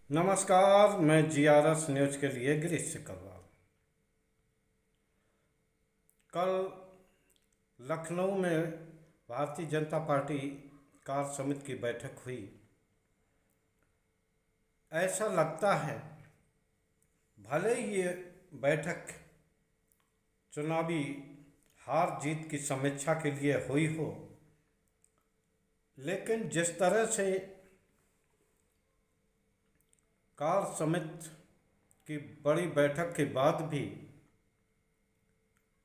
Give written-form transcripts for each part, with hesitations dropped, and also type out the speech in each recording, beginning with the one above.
नमस्कार। मैं GRS news के लिए गिरीश सिकरवार। कल लखनऊ में भारतीय जनता पार्टी कार्य समिति की बैठक हुई। ऐसा लगता है भले ही ये बैठक चुनावी हार जीत की समीक्षा के लिए हुई हो, लेकिन जिस तरह से कार्य समिति की बड़ी बैठक के बाद भी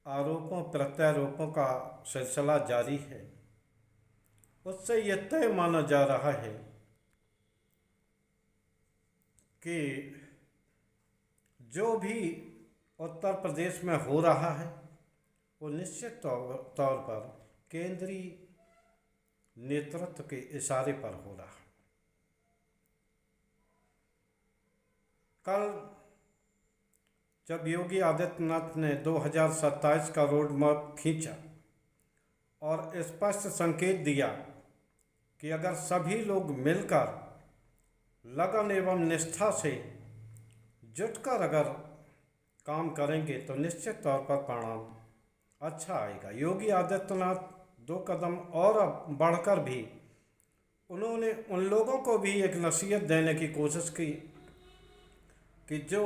आरोपों प्रत्यारोपों का सिलसिला जारी है, उससे यह तय माना जा रहा है कि जो भी उत्तर प्रदेश में हो रहा है वो निश्चित तौर पर केंद्रीय नेतृत्व के इशारे पर हो रहा है। कल जब योगी आदित्यनाथ ने 2027 का रोड मैप खींचा और स्पष्ट संकेत दिया कि अगर सभी लोग मिलकर लगन एवं निष्ठा से जुटकर अगर काम करेंगे तो निश्चित तौर पर परिणाम अच्छा आएगा। योगी आदित्यनाथ 2 कदम और बढ़कर भी उन्होंने उन लोगों को भी एक नसीहत देने की कोशिश की कि जो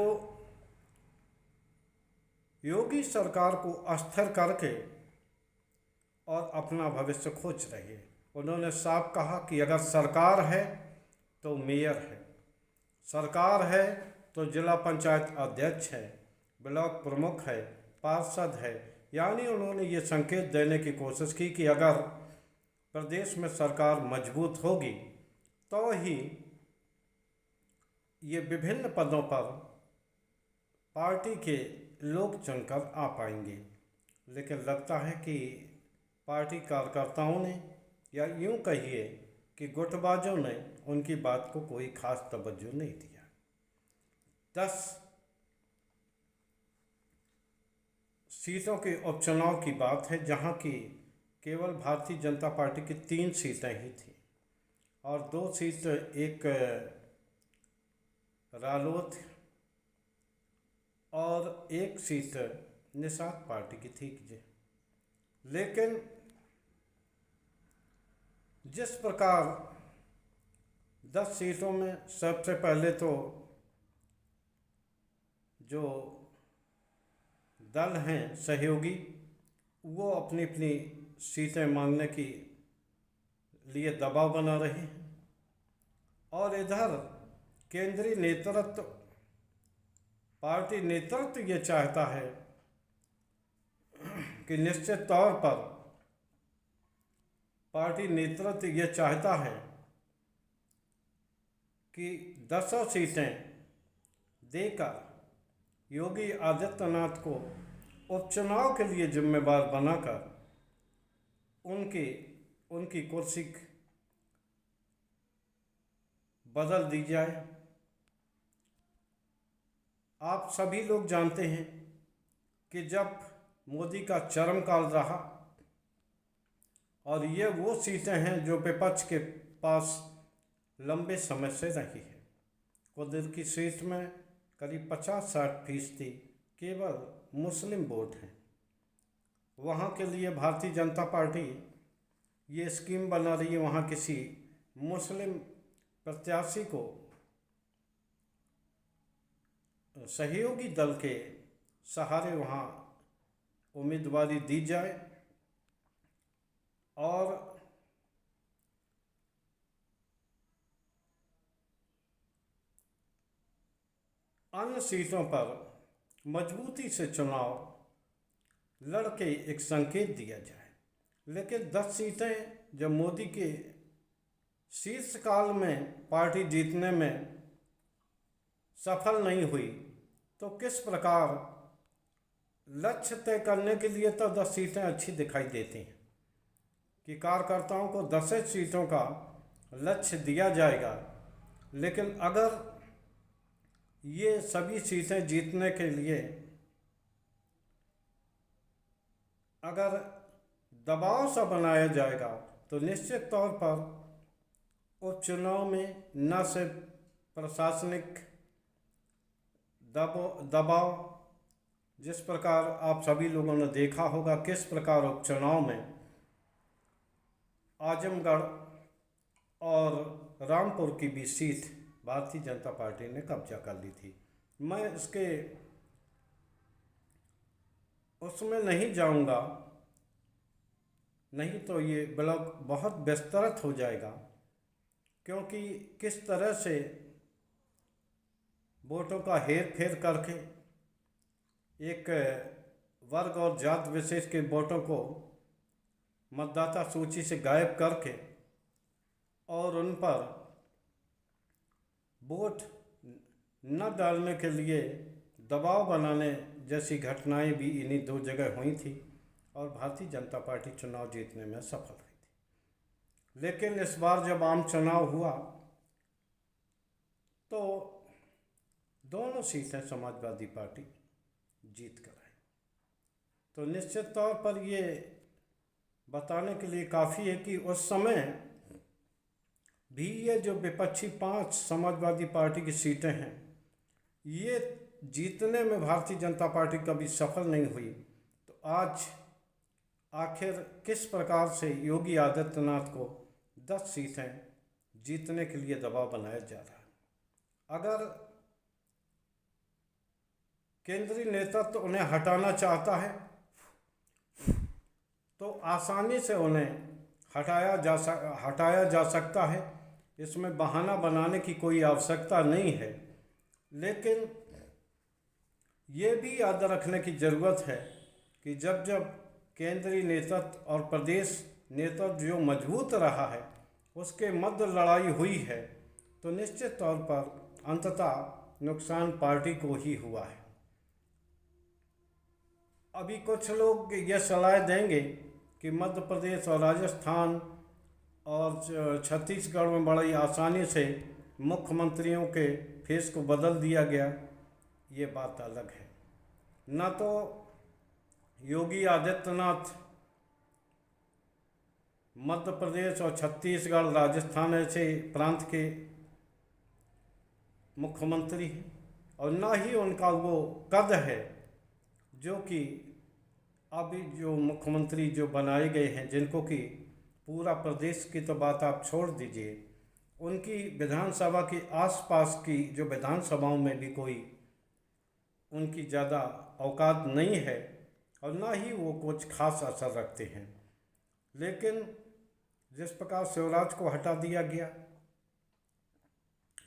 योगी सरकार को अस्थिर करके और अपना भविष्य खोज रही है। उन्होंने साफ कहा कि अगर सरकार है तो मेयर है, सरकार है तो जिला पंचायत अध्यक्ष है, ब्लॉक प्रमुख है, पार्षद है। यानी उन्होंने ये संकेत देने की कोशिश की कि अगर प्रदेश में सरकार मजबूत होगी तो ही ये विभिन्न पदों पर पार्टी के लोग चुनकर आ पाएंगे। लेकिन लगता है कि पार्टी कार्यकर्ताओं ने या यूं कहिए कि गुटबाजों ने उनकी बात को कोई खास तवज्जो नहीं दिया। 10 सीटों के उपचुनाव की बात है, जहां की केवल भारतीय जनता पार्टी की 3 सीटें ही थी और 2 सीट एक रालोद और 1 सीट निषाद पार्टी की थी। लेकिन जिस प्रकार 10 सीटों में सबसे पहले तो जो दल हैं सहयोगी वो अपनी अपनी सीटें मांगने की लिए दबाव बना रहे हैं और इधर केंद्रीय नेतृत्व पार्टी नेतृत्व ये चाहता है कि निश्चित तौर पर पार्टी नेतृत्व ये चाहता है कि 10 सीटें देकर योगी आदित्यनाथ को उपचुनाव के लिए जिम्मेदार बनाकर उनकी कुर्सी बदल दी जाए। आप सभी लोग जानते हैं कि जब मोदी का चरम काल रहा और ये वो सीटें हैं जो विपक्ष के पास लंबे समय से रही है। कुदर की सीट में करीब 50-60% केवल मुस्लिम वोट हैं। वहाँ के लिए भारतीय जनता पार्टी ये स्कीम बना रही है, वहाँ किसी मुस्लिम प्रत्याशी को सहयोगी दल के सहारे वहाँ उम्मीदवारी दी जाए और अन्य सीटों पर मजबूती से चुनाव लड़के एक संकेत दिया जाए। लेकिन 10 सीटें जब मोदी के शीर्षकाल में पार्टी जीतने में सफल नहीं हुई तो किस प्रकार लक्ष्य तय करने के लिए तो 10 सीटें अच्छी दिखाई देती हैं कि कार्यकर्ताओं को 10 सीटों का लक्ष्य दिया जाएगा। लेकिन अगर ये सभी सीटें जीतने के लिए अगर दबाव सा बनाया जाएगा तो निश्चित तौर पर उपचुनाव में न सिर्फ प्रशासनिक दबाव, जिस प्रकार आप सभी लोगों ने देखा होगा किस प्रकार उपचुनाव में आजमगढ़ और रामपुर की भी सीट भारतीय जनता पार्टी ने कब्जा कर ली थी। मैं इसके उसमें नहीं जाऊंगा, नहीं तो ये ब्लॉग बहुत विस्तृत हो जाएगा, क्योंकि किस तरह से वोटों का हेर फेर करके एक वर्ग और जात विशेष के वोटों को मतदाता सूची से गायब करके और उन पर वोट न डालने के लिए दबाव बनाने जैसी घटनाएं भी इन्हीं दो जगह हुई थी और भारतीय जनता पार्टी चुनाव जीतने में सफल हुई थी। लेकिन इस बार जब आम चुनाव हुआ तो दोनों सीटें समाजवादी पार्टी जीत कर आई। तो निश्चित तौर पर ये बताने के लिए काफ़ी है कि उस समय भी ये जो विपक्षी 5 समाजवादी पार्टी की सीटें हैं, ये जीतने में भारतीय जनता पार्टी कभी सफल नहीं हुई। तो आज आखिर किस प्रकार से योगी आदित्यनाथ को 10 सीटें जीतने के लिए दबाव बनाया जा रहा है। अगर केंद्रीय नेतृत्व तो उन्हें हटाना चाहता है तो आसानी से उन्हें हटाया जा सकता है, इसमें बहाना बनाने की कोई आवश्यकता नहीं है। लेकिन ये भी याद रखने की ज़रूरत है कि जब जब केंद्रीय नेतृत्व और प्रदेश नेतृत्व जो मजबूत रहा है उसके मध्य लड़ाई हुई है, तो निश्चित तौर पर अंततः नुकसान पार्टी को ही हुआ है। अभी कुछ लोग ये सलाह देंगे कि मध्य प्रदेश और राजस्थान और छत्तीसगढ़ में बड़ी आसानी से मुख्यमंत्रियों के फेस को बदल दिया गया। ये बात अलग है। न तो योगी आदित्यनाथ मध्य प्रदेश और छत्तीसगढ़ राजस्थान ऐसे प्रांत के मुख्यमंत्री हैं और न ही उनका वो कद है जो कि अभी जो मुख्यमंत्री जो बनाए गए हैं, जिनको कि पूरा प्रदेश की तो बात आप छोड़ दीजिए, उनकी विधानसभा के आसपास की जो विधानसभाओं में भी कोई उनकी ज़्यादा औकात नहीं है और ना ही वो कुछ खास असर रखते हैं। लेकिन जिस प्रकार शिवराज को हटा दिया गया,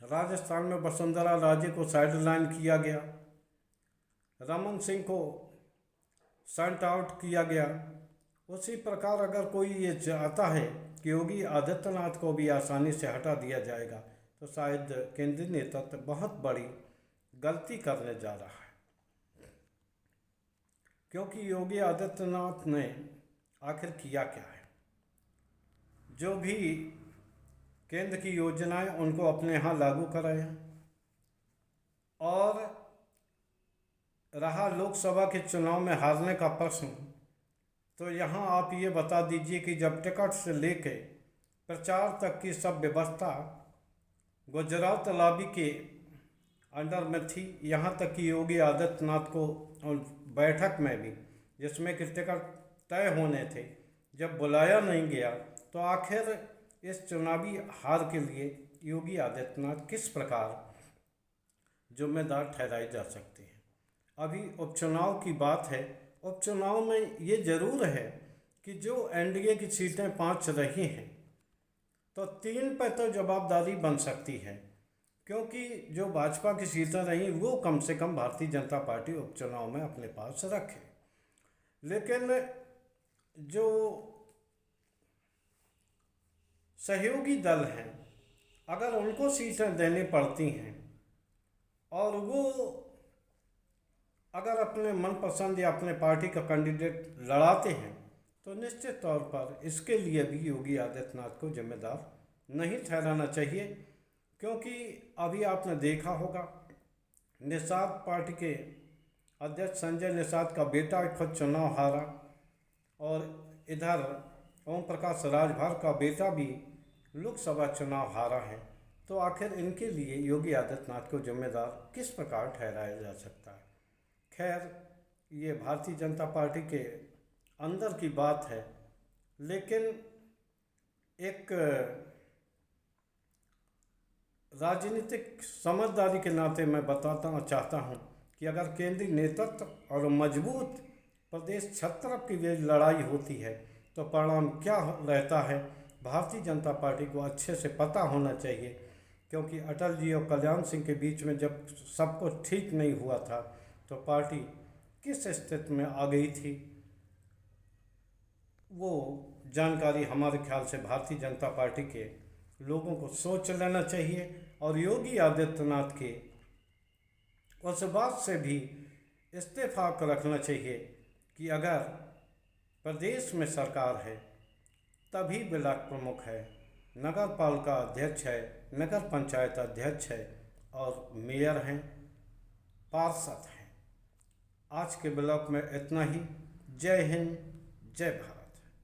राजस्थान में वसुंधरा राजे को साइडलाइन किया गया, रमन सिंह को सेंट आउट किया गया, उसी प्रकार अगर कोई ये चाहता है कि योगी आदित्यनाथ को भी आसानी से हटा दिया जाएगा तो शायद केंद्रीय नेतृत्व बहुत बड़ी गलती करने जा रहा है। क्योंकि योगी आदित्यनाथ ने आखिर किया क्या है? जो भी केंद्र की योजनाएं उनको अपने यहाँ लागू कराया और रहा लोकसभा के चुनाव में हारने का प्रश्न, तो यहाँ आप ये बता दीजिए कि जब टिकट से लेके प्रचार तक की सब व्यवस्था गुजरात लॉबी के अंडर में थी, यहाँ तक कि योगी आदित्यनाथ को बैठक में भी जिसमें कि टिकट तय होने थे, जब बुलाया नहीं गया, तो आखिर इस चुनावी हार के लिए योगी आदित्यनाथ किस प्रकार जिम्मेदार ठहराए जा सकते हैं। अभी उपचुनाव की बात है। उपचुनाव में ये जरूर है कि जो एनडीए की सीटें 5 रही हैं तो 3 पर तो जवाबदारी बन सकती है, क्योंकि जो भाजपा की सीटें रहीं वो कम से कम भारतीय जनता पार्टी उपचुनाव में अपने पास रखे। लेकिन जो सहयोगी दल हैं, अगर उनको सीटें देनी पड़ती हैं और वो अगर अपने मनपसंद या अपने पार्टी का कैंडिडेट लड़ाते हैं, तो निश्चित तौर पर इसके लिए भी योगी आदित्यनाथ को जिम्मेदार नहीं ठहराना चाहिए। क्योंकि अभी आपने देखा होगा निषाद पार्टी के अध्यक्ष संजय निषाद का बेटा खुद चुनाव हारा और इधर ओम प्रकाश राजभर का बेटा भी लोकसभा चुनाव हारा है। तो आखिर इनके लिए योगी आदित्यनाथ को जिम्मेदार किस प्रकार ठहराया जा सकता है। खैर, ये भारतीय जनता पार्टी के अंदर की बात है, लेकिन एक राजनीतिक समझदारी के नाते मैं बताना चाहता हूँ कि अगर केंद्रीय नेतृत्व और मजबूत प्रदेश छत्रप की ये लड़ाई होती है तो परिणाम क्या रहता है, भारतीय जनता पार्टी को अच्छे से पता होना चाहिए। क्योंकि अटल जी और कल्याण सिंह के बीच में जब सब कुछ ठीक नहीं हुआ था तो पार्टी किस स्थिति में आ गई थी, वो जानकारी हमारे ख्याल से भारतीय जनता पार्टी के लोगों को सोच लेना चाहिए और योगी आदित्यनाथ के उस बात से भी इस्तेफाक रखना चाहिए कि अगर प्रदेश में सरकार है तभी ब्लॉक प्रमुख है, नगर पालिका अध्यक्ष है, नगर पंचायत अध्यक्ष है और मेयर हैं, पार्षद हैं। आज के ब्लॉक में इतना ही। जय हिंद, जय भारत।